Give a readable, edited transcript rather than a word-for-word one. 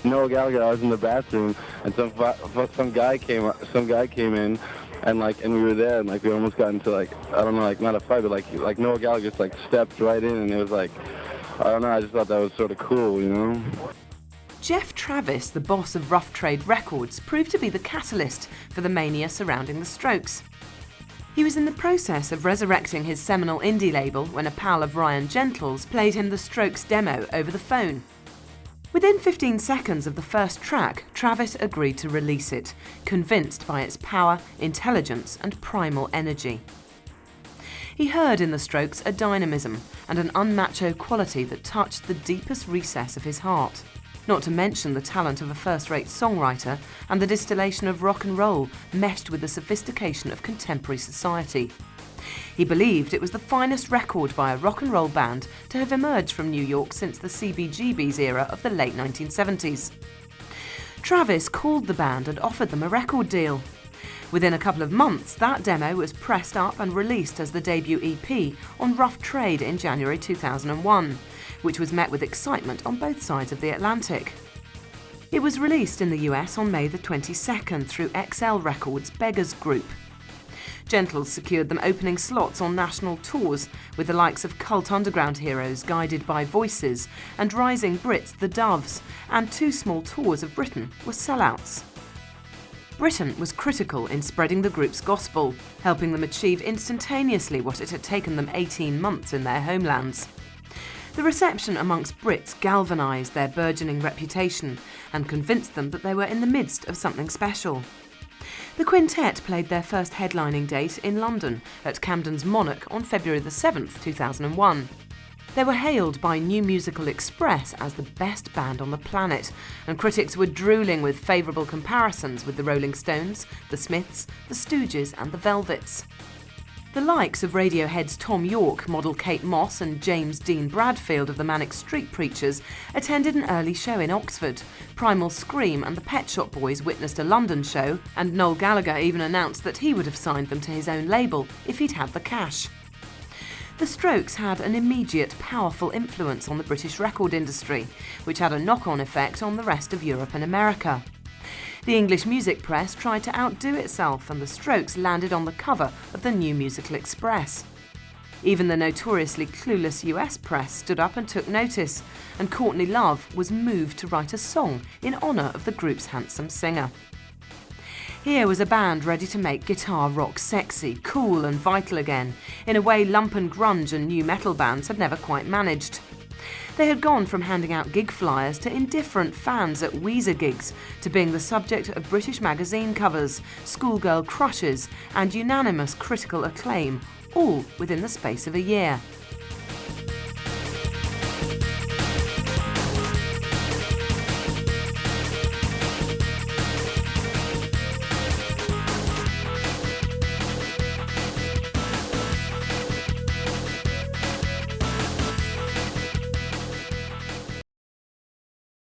Noel Gallagher. I was in the bathroom, and some guy came in, and we were there, and we almost got into I don't know, not a fight, but like Noel Gallagher just stepped right in, and it was I don't know, I just thought that was sort of cool, you know. Jeff Travis, the boss of Rough Trade Records, proved to be the catalyst for the mania surrounding the Strokes. He was in the process of resurrecting his seminal indie label when a pal of Ryan Gentle's played him the Strokes demo over the phone. Within 15 seconds of the first track, Travis agreed to release it, convinced by its power, intelligence and primal energy. He heard in the Strokes a dynamism and an unmacho quality that touched the deepest recess of his heart. Not to mention the talent of a first-rate songwriter and the distillation of rock and roll meshed with the sophistication of contemporary society. He believed it was the finest record by a rock and roll band to have emerged from New York since the CBGB's era of the late 1970s. Travis called the band and offered them a record deal. Within a couple of months, that demo was pressed up and released as the debut EP on Rough Trade in January 2001, which was met with excitement on both sides of the Atlantic. It was released in the US on May the 22nd through XL Records' Beggars Group. Gentles secured them opening slots on national tours with the likes of cult underground heroes Guided by Voices and rising Brits The Doves, and 2 small tours of Britain were sellouts. Britain was critical in spreading the group's gospel, helping them achieve instantaneously what it had taken them 18 months in their homelands. The reception amongst Brits galvanised their burgeoning reputation and convinced them that they were in the midst of something special. The quintet played their first headlining date in London at Camden's Monarch on February the 7th, 2001. They were hailed by New Musical Express as the best band on the planet, and critics were drooling with favourable comparisons with the Rolling Stones, the Smiths, the Stooges and the Velvets. The likes of Radiohead's Tom York, model Kate Moss and James Dean Bradfield of the Manic Street Preachers attended an early show in Oxford. Primal Scream and the Pet Shop Boys witnessed a London show, and Noel Gallagher even announced that he would have signed them to his own label if he'd had the cash. The Strokes had an immediate, powerful influence on the British record industry, which had a knock-on effect on the rest of Europe and America. The English music press tried to outdo itself, and the Strokes landed on the cover of the New Musical Express. Even the notoriously clueless US press stood up and took notice, and Courtney Love was moved to write a song in honour of the group's handsome singer. Here was a band ready to make guitar rock sexy, cool and vital again, in a way lumpen grunge and new metal bands had never quite managed. They had gone from handing out gig flyers to indifferent fans at Weezer gigs, to being the subject of British magazine covers, schoolgirl crushes and unanimous critical acclaim, all within the space of a year.